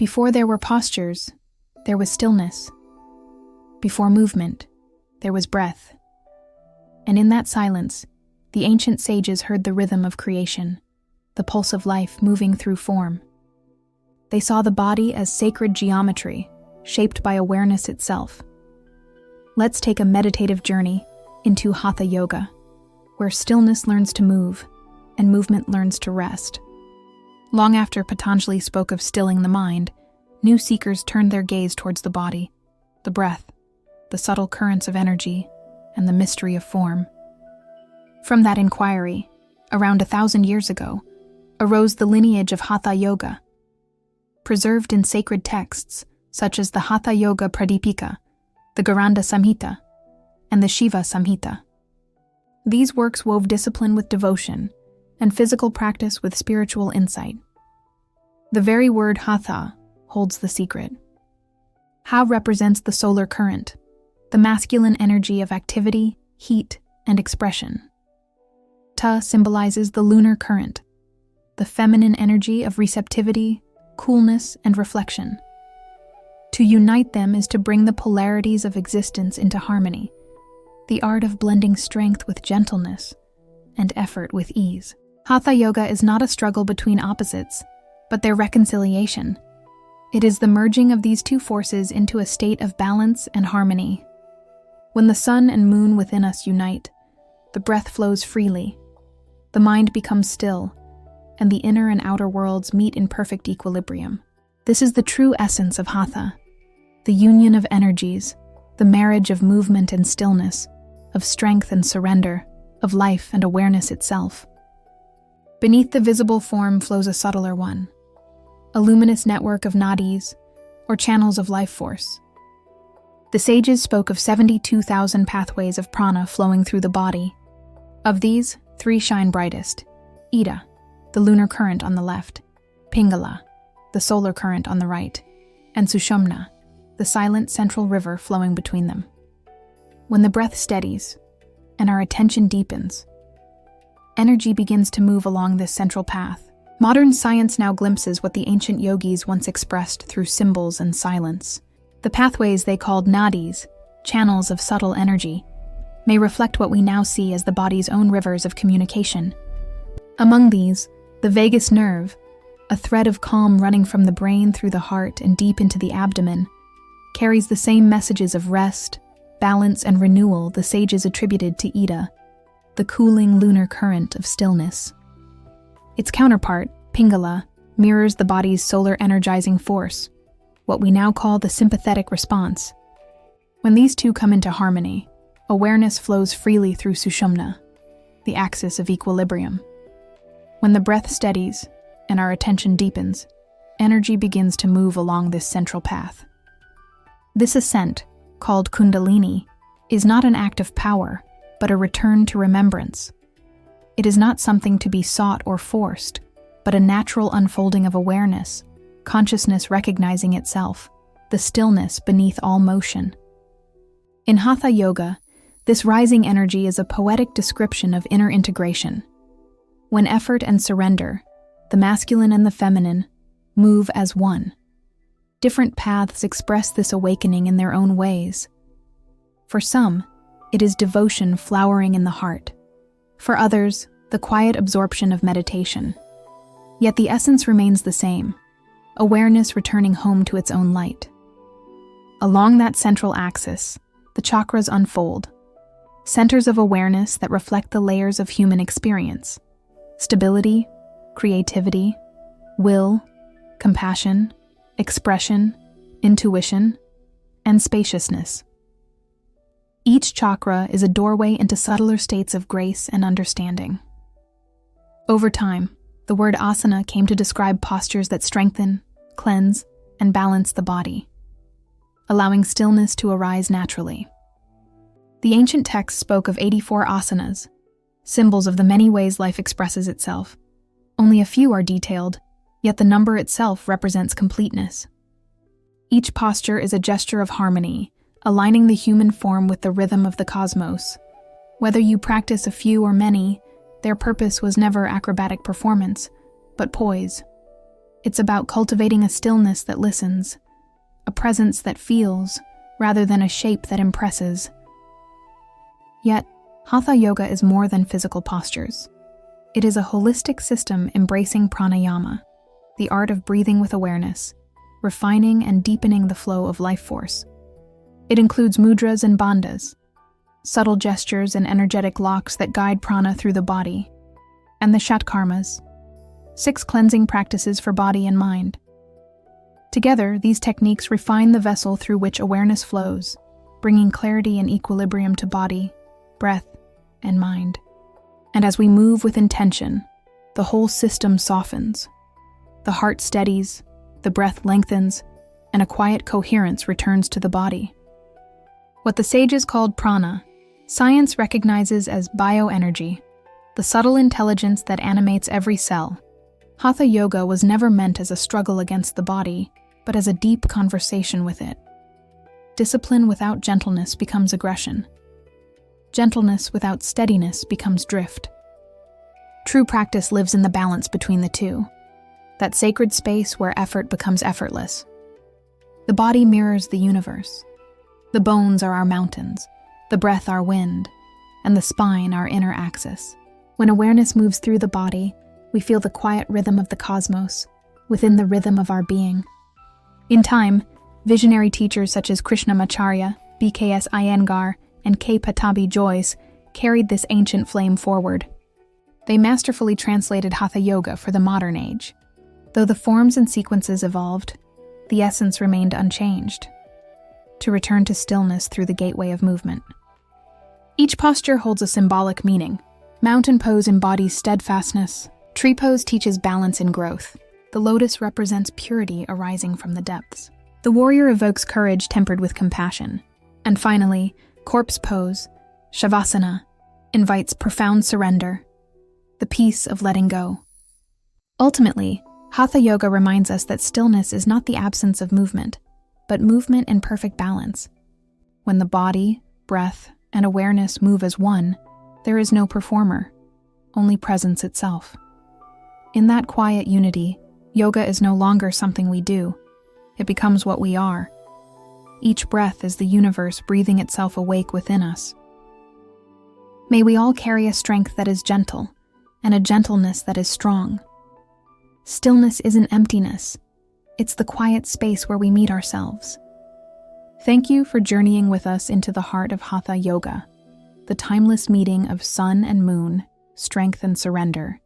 Before there were postures, there was stillness. Before movement, there was breath. And in that silence, the ancient sages heard the rhythm of creation, the pulse of life moving through form. They saw the body as sacred geometry, shaped by awareness itself. Let's take a meditative journey into Hatha Yoga, where stillness learns to move and movement learns to rest. Long after Patanjali spoke of stilling the mind, new seekers turned their gaze towards the body, the breath, the subtle currents of energy, and the mystery of form. From that inquiry, around 1,000 years ago, arose the lineage of Hatha Yoga, preserved in sacred texts such as the Haṭha Yoga Pradipika, the Garanda Samhita, and the Shiva Samhita. These works wove discipline with devotion and physical practice with spiritual insight. The very word Hatha holds the secret. Ha represents the solar current, the masculine energy of activity, heat, and expression. Ṭha symbolizes the lunar current, the feminine energy of receptivity, coolness, and reflection. To unite them is to bring the polarities of existence into harmony, the art of blending strength with gentleness and effort with ease. Hatha Yoga is not a struggle between opposites, but their reconciliation. It is the merging of these two forces into a state of balance and harmony. When the sun and moon within us unite, the breath flows freely, the mind becomes still, and the inner and outer worlds meet in perfect equilibrium. This is the true essence of Hatha, the union of energies, the marriage of movement and stillness, of strength and surrender, of life and awareness itself. Beneath the visible form flows a subtler one, a luminous network of Nāḍīs, or channels of life force. The sages spoke of 72,000 pathways of Prāṇa flowing through the body. Of these, 3 shine brightest: Āṭha, the lunar current on the left; piṅgalā, the solar current on the right; and suṣumṇā, the silent central river flowing between them. When the breath steadies and our attention deepens, energy begins to move along this central path. Modern science now glimpses what the ancient yogis once expressed through symbols and silence. The pathways they called Nāḍīs, channels of subtle energy, may reflect what we now see as the body's own rivers of communication. Among these, the vagus nerve, a thread of calm running from the brain through the heart and deep into the abdomen, carries the same messages of rest, balance, and renewal the sages attributed to Āṭha, the cooling lunar current of stillness. Its counterpart, piṅgalā, mirrors the body's solar energizing force, what we now call the sympathetic response. When these two come into harmony, awareness flows freely through suṣumṇā, the axis of equilibrium. When the breath steadies and our attention deepens, energy begins to move along this central path. This ascent, called Kundalini, is not an act of power, but a return to remembrance. It is not something to be sought or forced, but a natural unfolding of awareness, consciousness recognizing itself, the stillness beneath all motion. In Hatha Yoga, this rising energy is a poetic description of inner integration. When effort and surrender, the masculine and the feminine, move as one. Different paths express this awakening in their own ways. For some, it is devotion flowering in the heart. For others, the quiet absorption of meditation. Yet the essence remains the same, awareness returning home to its own light. Along that central axis, the chakras unfold, centers of awareness that reflect the layers of human experience: stability, creativity, will, compassion, expression, intuition, and spaciousness. Each chakra is a doorway into subtler states of grace and understanding. Over time, the word asana came to describe postures that strengthen, cleanse, and balance the body, allowing stillness to arise naturally. The ancient texts spoke of 84 āsanas, symbols of the many ways life expresses itself. Only a few are detailed, yet the number itself represents completeness. Each posture is a gesture of harmony, aligning the human form with the rhythm of the cosmos. Whether you practice a few or many, their purpose was never acrobatic performance, but poise. It's about cultivating a stillness that listens, a presence that feels, rather than a shape that impresses. Yet, Hatha Yoga is more than physical postures. It is a holistic system embracing pranayama, the art of breathing with awareness, refining and deepening the flow of life force. It includes mudras and bandhas, subtle gestures and energetic locks that guide prana through the body, and the shatkarmas, 6 cleansing practices for body and mind. Together, these techniques refine the vessel through which awareness flows, bringing clarity and equilibrium to body, breath, and mind. And as we move with intention, the whole system softens. The heart steadies, the breath lengthens, and a quiet coherence returns to the body. What the sages called prāṇa, science recognizes as bioenergy, the subtle intelligence that animates every cell. Hatha Yoga was never meant as a struggle against the body, but as a deep conversation with it. Discipline without gentleness becomes aggression. Gentleness without steadiness becomes drift. True practice lives in the balance between the two, that sacred space where effort becomes effortless. The body mirrors the universe. The bones are our mountains, the breath our wind, and the spine our inner axis. When awareness moves through the body, we feel the quiet rhythm of the cosmos, within the rhythm of our being. In time, visionary teachers such as Krishnamacharya, BKS Iyengar, and K. Pattabhi Jois carried this ancient flame forward. They masterfully translated Hatha Yoga for the modern age. Though the forms and sequences evolved, the essence remained unchanged: to return to stillness through the gateway of movement. Each posture holds a symbolic meaning. Mountain pose embodies steadfastness. Tree pose teaches balance and growth. The lotus represents purity arising from the depths. The warrior evokes courage tempered with compassion. And finally, corpse pose, shavasana, invites profound surrender, the peace of letting go. Ultimately, Hatha Yoga reminds us that stillness is not the absence of movement, but movement in perfect balance. When the body, breath, and awareness move as one, there is no performer, only presence itself. In that quiet unity, yoga is no longer something we do. It becomes what we are. Each breath is the universe breathing itself awake within us. May we all carry a strength that is gentle, and a gentleness that is strong. Stillness isn't emptiness. It's the quiet space where we meet ourselves. Thank you for journeying with us into the heart of Hatha Yoga, the timeless meeting of sun and moon, strength and surrender.